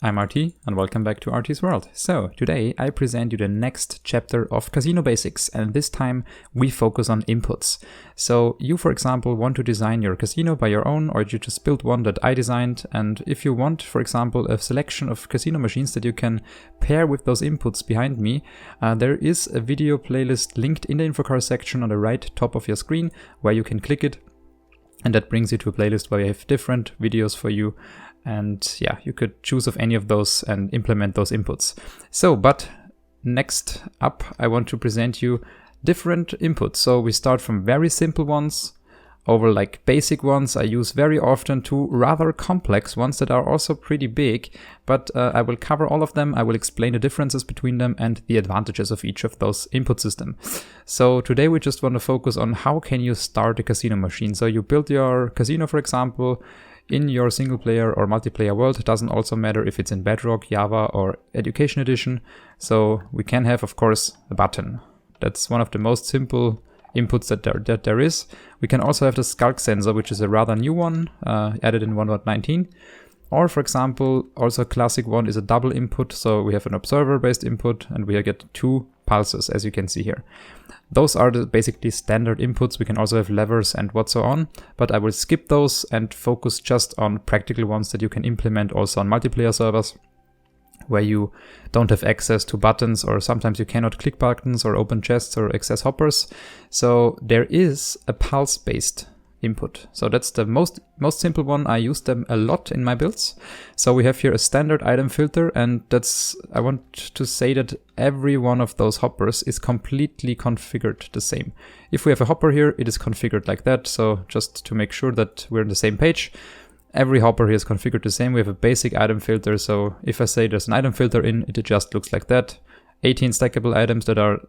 I'm RT and welcome back to RTsWorld. So today I present you the next chapter of Casino Basics, and this time we focus on inputs. So you, for example, want to design your casino by your own, or you just built one that I designed, and if you want, for example, a selection of casino machines that you can pair with those inputs behind me, there is a video playlist linked in the infocard section on the right top of your screen where you can click it, and that brings you to a playlist where we have different videos for you. And yeah, you could choose of any of those and implement those inputs. So, but next up, I want to present you different inputs. So we start from very simple ones over like basic ones I use very often to rather complex ones that are also pretty big, but I will cover all of them. I will explain the differences between them and the advantages of each of those input systems. So today we just want to focus on how can you start a casino machine. So you build your casino, for example, in your single player or multiplayer world. It doesn't also matter if it's in Bedrock, Java, or Education Edition. So we can have, of course, a button. That's one of the most simple inputs that there is. We can also have the skulk sensor, which is a rather new one, added in 1.19. Or, for example, also a classic one is a double input. So we have an observer-based input, and we get 2 pulses, as you can see here. Those are the basically standard inputs. We can also have levers and what so on, but I will skip those and focus just on practical ones that you can implement also on multiplayer servers, where you don't have access to buttons, or sometimes you cannot click buttons or open chests or access hoppers. So there is a pulse-based input. So that's the most simple one. I use them a lot in my builds. So we have here a standard item filter, and I want to say that every one of those hoppers is completely configured the same. If we have a hopper here, it is configured like that. So just to make sure that we're on the same page, every hopper here is configured the same. We have a basic item filter. So if I say there's an item filter in, it just looks like that. 18 stackable items that are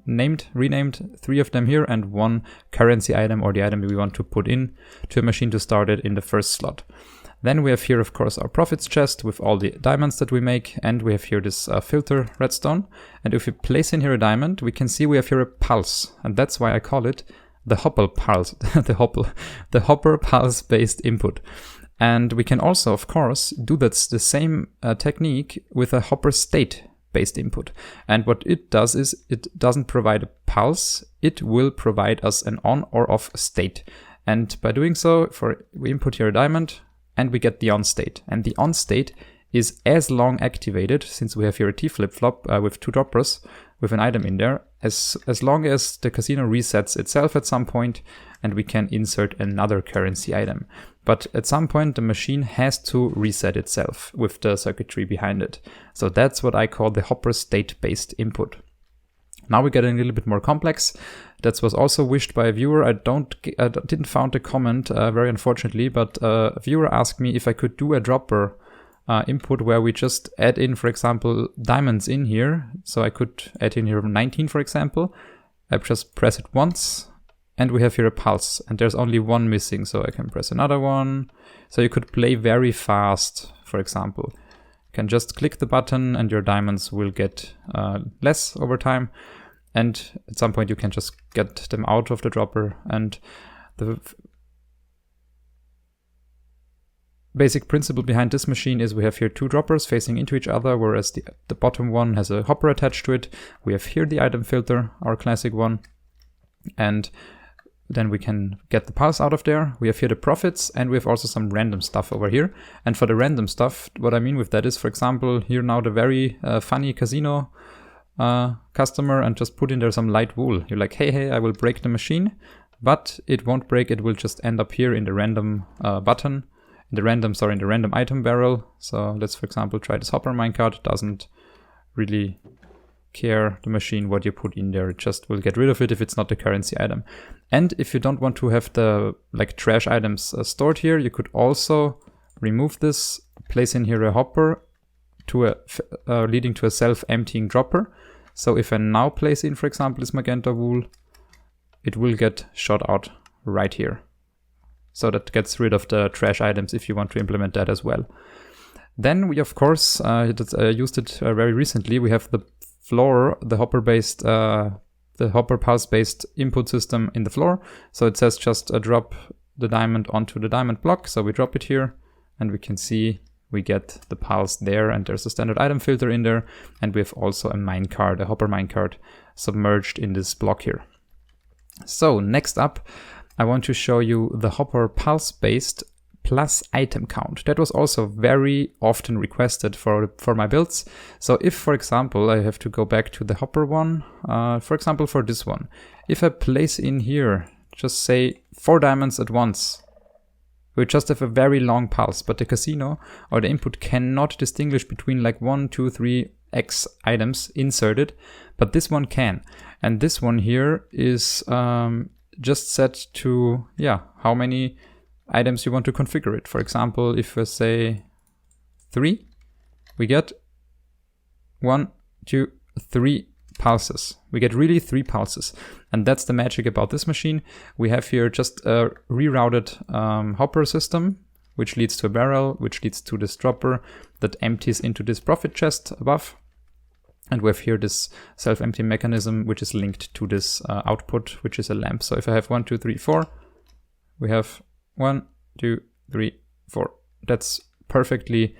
renamed, 3 of them here, and 1 currency item, or the item we want to put in to a machine to start it in the first slot. Then we have here, of course, our profits chest with all the diamonds that we make, and we have here this filter redstone. And if we place in here a diamond, we can see we have here a pulse, and that's why I call it the hopper pulse, the hopper pulse based input. And we can also, of course, do the same technique with a hopper state based input. And what it does is it doesn't provide a pulse, it will provide us an on or off state. And by doing so, we input here a diamond and we get the on state. And the on state is as long activated, since we have here a T flip-flop with 2 droppers with an item in there, as long as the casino resets itself at some point and we can insert another currency item. But at some point the machine has to reset itself with the circuitry behind it. So that's what I call the hopper state-based input. Now we're getting a little bit more complex. That was also wished by a viewer. I didn't found a comment, very unfortunately, but a viewer asked me if I could do a dropper input where we just add in, for example, diamonds in here. So I could add in here 19, for example. I just press it once and we have here a pulse, and there's only 1 missing, so I can press another one. So you could play very fast, for example. You can just click the button and your diamonds will get less over time. And at some point you can just get them out of the dropper. And the basic principle behind this machine is we have here 2 droppers facing into each other, whereas the bottom one has a hopper attached to it. We have here the item filter, our classic one, and then we can get the pulse out of there. We have here the profits, and we have also some random stuff over here. And for the random stuff, what I mean with that is, for example, here now the very funny casino customer, and just put in there some light wool. You're like, hey, I will break the machine, but it won't break. It will just end up here in the random button. In the random item barrel. So let's, for example, try this hopper minecart. Doesn't really care, the machine, what you put in there. It just will get rid of it if it's not the currency item. And if you don't want to have the trash items stored here, you could also remove this, place in here a hopper to leading to a self-emptying dropper. So if I now place in, for example, this magenta wool, it will get shot out right here. So that gets rid of the trash items if you want to implement that as well. Then we, of course, used it very recently. We have the floor, the hopper pulse-based input system in the floor. So it says just drop the diamond onto the diamond block. So we drop it here and we can see we get the pulse there, and there's a standard item filter in there, and we have also a minecart, a hopper minecart submerged in this block here. So next up, I want to show you the hopper pulse based plus item count. That was also very often requested for my builds. So if, for example, I have to go back to the hopper one, for example, for this one, if I place in here, just say 4 diamonds at once, we just have a very long pulse, but the casino or the input cannot distinguish between like 1, 2, 3 X items inserted, but this one can. And this one here is just set to, how many items you want to configure it. For example, if I say 3, we get 1, 2, 3 pulses. We get really 3 pulses. And that's the magic about this machine. We have here just a rerouted hopper system, which leads to a barrel, which leads to this dropper that empties into this profit chest above. And we have here this self-empty mechanism, which is linked to this output, which is a lamp. So if I have 1, 2, 3, 4, we have 1, 2, 3, 4. That's perfectly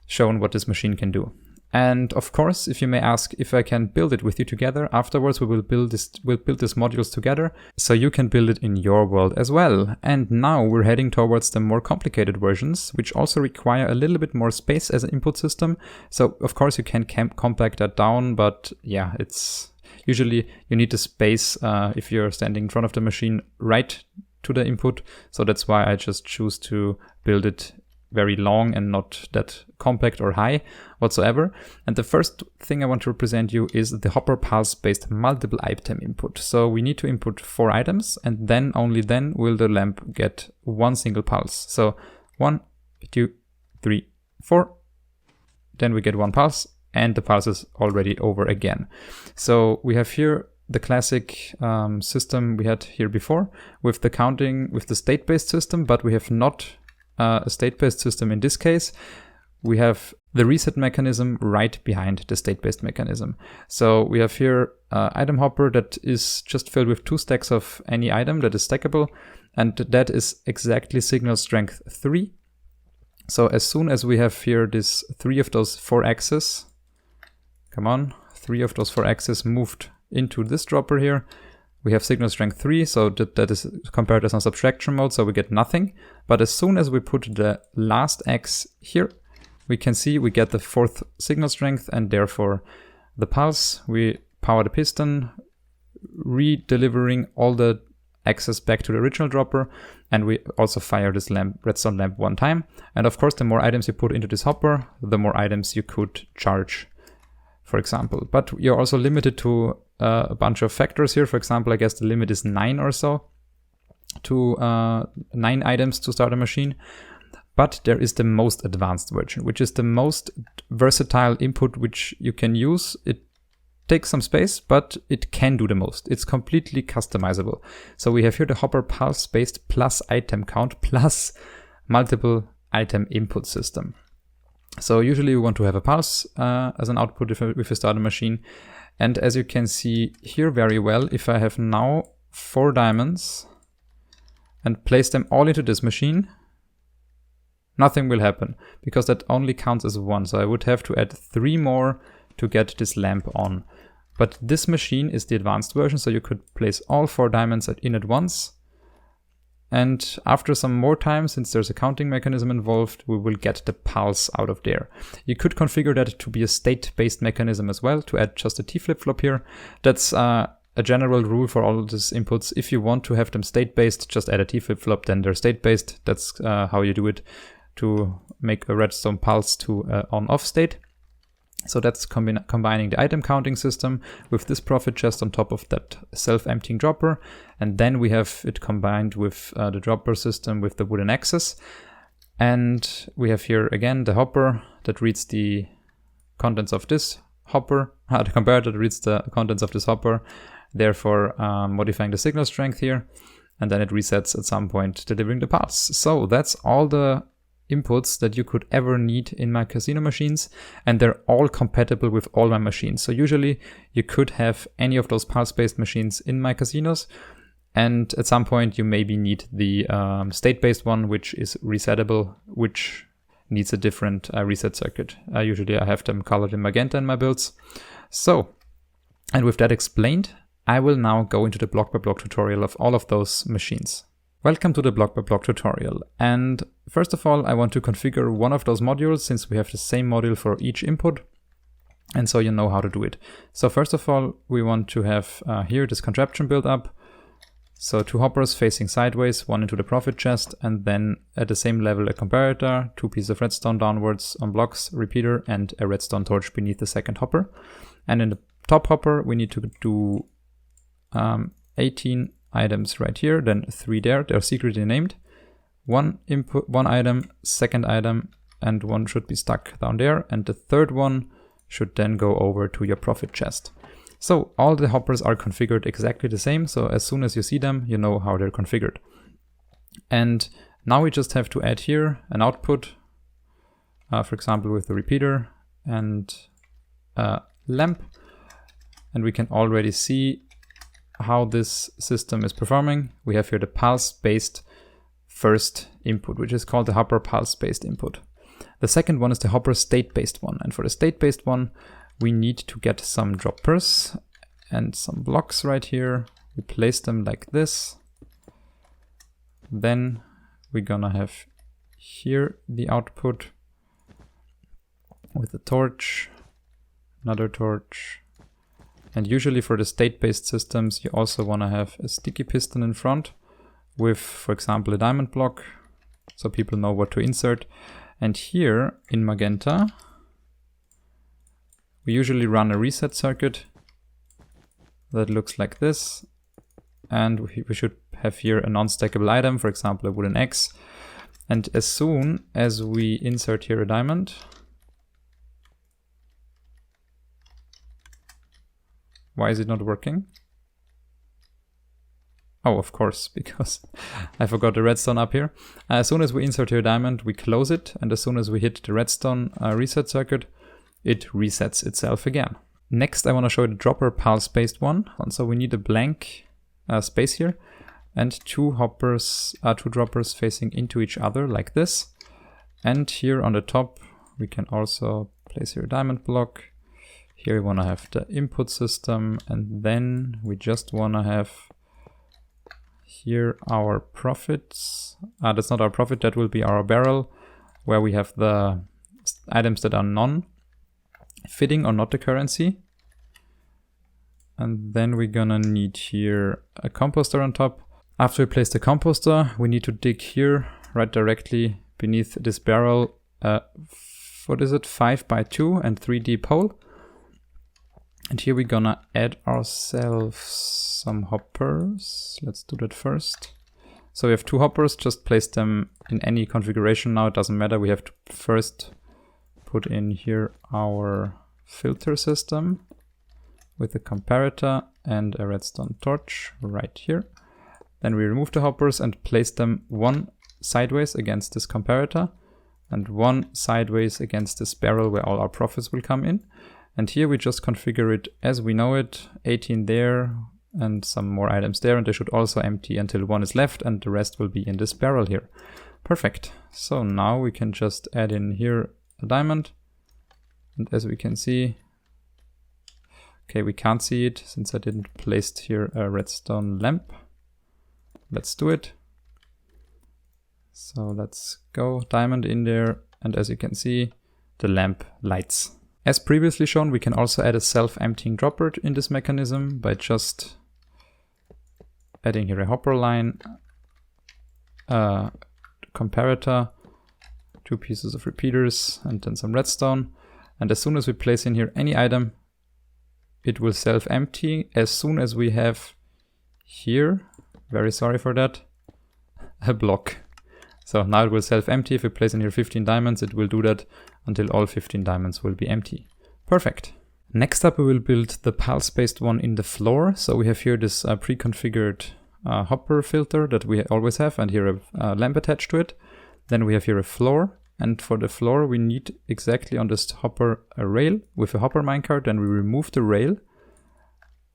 shown what this machine can do. And of course, if you may ask if I can build it with you together, afterwards we will build these modules together, so you can build it in your world as well. And now we're heading towards the more complicated versions, which also require a little bit more space as an input system. So of course you can compact that down, but yeah, it's usually you need the space if you're standing in front of the machine right to the input. So that's why I just choose to build it very long and not that compact or high whatsoever. And the first thing I want to represent you is the hopper pulse based multiple item input. So we need to input 4 items, and then only then will the lamp get 1 single pulse. So 1, 2, 3, 4. Then we get 1 pulse, and the pulse is already over again. So we have here the classic system we had here before with the counting with the state-based system, but we have not a state-based system in this case. We have the reset mechanism right behind the state-based mechanism. So we have here item hopper that is just filled with 2 stacks of any item that is stackable, and that is exactly signal strength 3. So as soon as we have here this 3 of those 4 axes, 3 of those 4 axes moved into this dropper here, we have signal strength 3, so that is compared as on subtraction mode, so we get nothing. But as soon as we put the last X here, we can see we get the 4th signal strength, and therefore the pulse. We power the piston, re-delivering all the X's back to the original dropper, and we also fire this redstone lamp 1 time. And of course, the more items you put into this hopper, the more items you could charge, for example. But you're also limited to a bunch of factors here. For example, I guess the limit is 9 or so, to 9 items to start a machine. But there is the most advanced version, which is the most versatile input which you can use. It takes some space, but it can do the most. It's completely customizable. So we have here the hopper pulse based plus item count plus multiple item input system. So usually we want to have a pulse as an output if we start a machine. And as you can see here very well, if I have now 4 diamonds and place them all into this machine, nothing will happen because that only counts as 1. So I would have to add 3 more to get this lamp on. But this machine is the advanced version, so you could place all 4 diamonds in at once. And after some more time, since there's a counting mechanism involved, we will get the pulse out of there. You could configure that to be a state-based mechanism as well, to add just a T flip-flop here. That's a general rule for all of these inputs. If you want to have them state-based, just add a T flip-flop, then they're state-based. That's how you do it to make a redstone pulse to on-off state. So that's combining the item counting system with this profit chest on top of that self-emptying dropper. And then we have it combined with the dropper system with the wooden axis. And we have here again the hopper that reads the contents of this hopper, the converter that reads the contents of this hopper, therefore modifying the signal strength here. And then it resets at some point, delivering the pulse. So that's all the inputs that you could ever need in my casino machines, and they're all compatible with all my machines. So usually you could have any of those pulse-based machines in my casinos, and at some point you maybe need the state-based one, which is resettable, which needs a different reset circuit. Usually I have them colored in magenta in my builds. So, and with that explained, I will now go into the block-by-block tutorial of all of those machines. Welcome to the block-by-block tutorial. And first of all, I want to configure one of those modules since we have the same module for each input. And so you know how to do it. So first of all, we want to have here this contraption built up. So 2 hoppers facing sideways, one into the profit chest, and then at the same level a comparator, 2 pieces of redstone downwards on blocks, repeater, and a redstone torch beneath the second hopper. And in the top hopper, we need to do 18 items right here, then 3 there. They're secretly named. 1 input, 1 item, second item, and 1 should be stuck down there. And the third one should then go over to your profit chest. So all the hoppers are configured exactly the same. So as soon as you see them, you know how they're configured. And now we just have to add here an output, for example, with the repeater and lamp. And we can already see how this system is performing. We have here the pulse-based first input, which is called the hopper pulse-based input. The second one is the hopper state-based one. And for the state-based one, we need to get some droppers and some blocks right here. We place them like this. Then we're gonna have here the output with a torch, another torch. And usually for the state-based systems, you also wanna have a sticky piston in front with, for example, a diamond block, so people know what to insert. And here in magenta, we usually run a reset circuit that looks like this. And we should have here a non-stackable item, for example, a wooden X. And as soon as we insert here a diamond, why is it not working? Oh, of course, because I forgot the redstone up here. As soon as we insert here a diamond, we close it. And as soon as we hit the redstone reset circuit, it resets itself again. Next, I want to show you the dropper pulse-based one. And so we need a blank space here and 2 hoppers, 2 droppers facing into each other like this. And here on the top, we can also place here a diamond block. Here we want to have the input system, and then we just want to have here our profits. That's not our profit, that will be our barrel, where we have the items that are non-fitting or not the currency. And then we're gonna need here a composter on top. After we place the composter, we need to dig here right directly beneath this barrel. What is it? 5x2 and 3 deep hole. And here we're gonna add ourselves some hoppers. Let's do that first. So we have 2 hoppers, just place them in any configuration now, it doesn't matter. We have to first put in here our filter system with a comparator and a redstone torch right here. Then we remove the hoppers and place them 1 sideways against this comparator and 1 sideways against this barrel where all our profits will come in. And here we just configure it as we know it, 18 there and some more items there, and they should also empty until 1 is left and the rest will be in this barrel here. Perfect. So now we can just add in here a diamond. And as we can see, okay, we can't see it since I didn't place here a redstone lamp. Let's do it. So let's go diamond in there, and as you can see, the lamp lights. As previously shown, we can also add a self-emptying dropper in this mechanism by just adding here a hopper line, comparator, 2 pieces of repeaters, and then some redstone. And as soon as we place in here any item, it will self-empty as soon as we have here, very sorry for that, a block. So now it will self-empty. If we place in here 15 diamonds, it will do that until all 15 diamonds will be empty. Perfect. Next up, we will build the pulse-based one in the floor. So we have here this pre-configured hopper filter that we always have, and here a lamp attached to it. Then we have here a floor, and for the floor we need exactly on this hopper a rail with a hopper minecart. Then we remove the rail.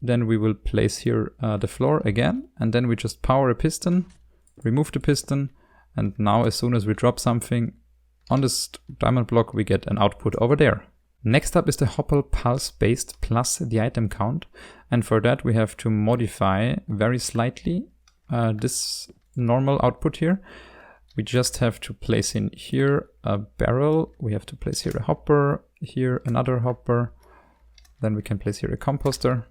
Then we will place here the floor again, and then we just power a piston, remove the piston, and now as soon as we drop something, on this diamond block we get an output over there. Next up is the hopper pulse based plus the item count, and for that we have to modify very slightly this normal output here. We just have to place in here a barrel, we have to place here a hopper, here another hopper, then we can place here a composter.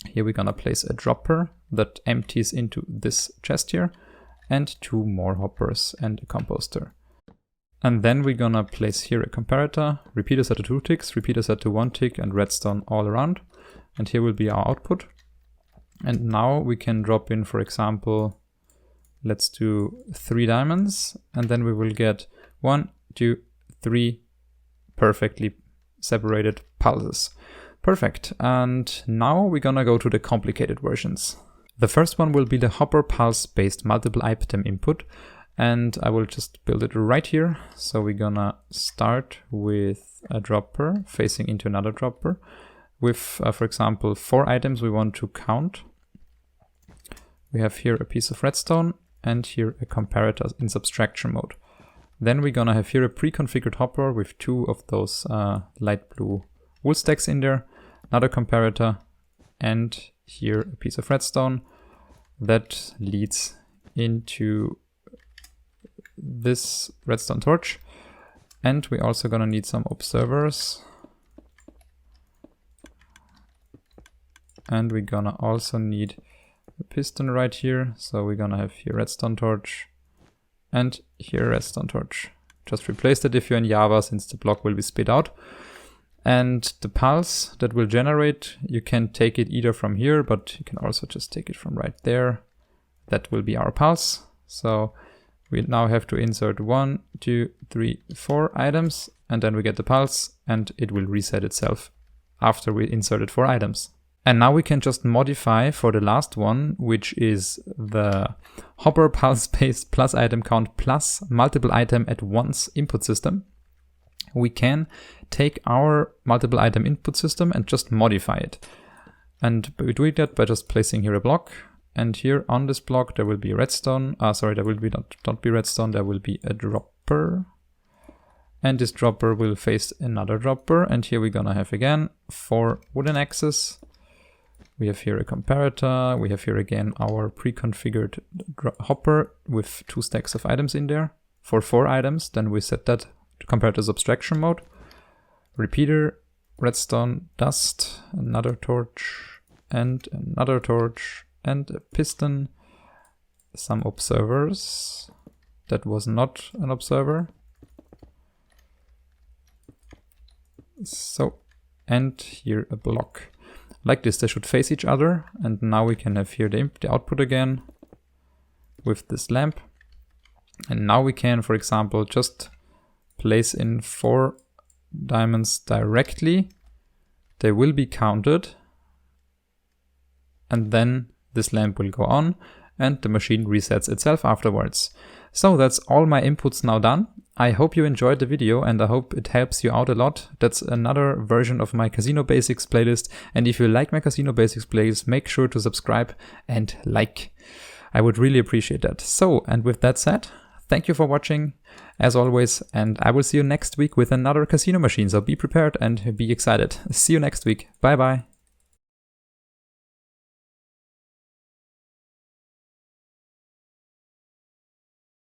Here we're gonna place a dropper that empties into this chest here, and 2 more hoppers and a composter. And then we're gonna place here a comparator, repeater set to 2 ticks, repeater set to 1 tick, and redstone all around. And here will be our output. And now we can drop in, for example, let's do 3 diamonds, and then we will get 1, 2, 3 perfectly separated pulses. Perfect. And now we're gonna go to the complicated versions. The first one will be the hopper pulse based multiple item input, and I will just build it right here. So we're gonna start with a dropper facing into another dropper with, for example, 4 items we want to count. We have here a piece of redstone and here a comparator in subtraction mode. Then we're gonna have here a pre-configured hopper with 2 of those light blue wool stacks in there, another comparator, and here a piece of redstone that leads into this redstone torch. And we're also gonna need some observers. And we're gonna also need a piston right here. So we're gonna have here redstone torch and here redstone torch. Just replace that if you're in Java, since the block will be spit out. And the pulse that will generate, you can take it either from here, but you can also just take it from right there. That will be our pulse. So we now have to insert 1, 2, 3, 4 items, and then we get the pulse, and it will reset itself after we inserted 4 items. And now we can just modify for the last one, which is the hopper pulse based plus item count plus multiple item at once input system. We can take our multiple item input system and just modify it. And we do that by just placing here a block. And here on this block there will be redstone. There will be not be redstone, there will be a dropper. And this dropper will face another dropper. And here we're gonna have again 4 wooden axes. We have here a comparator. We have here again our pre-configured hopper with 2 stacks of items in there for 4 items. Then we set that to comparator's abstraction mode. Repeater, redstone, dust, another torch, and another torch, and a piston, some observers. That was not an observer. So, and here a block. Like this, they should face each other, and now we can have here the output again with this lamp. And now we can, for example, just place in 4 diamonds directly. They will be counted, and then this lamp will go on, and the machine resets itself afterwards. So that's all my inputs now done. I hope you enjoyed the video and I hope it helps you out a lot. That's another version of my Casino Basics playlist. And if you like my Casino Basics playlist, make sure to subscribe and like. I would really appreciate that. So, and with that said, thank you for watching as always, and I will see you next week with another casino machine. So be prepared and be excited. See you next week. Bye bye.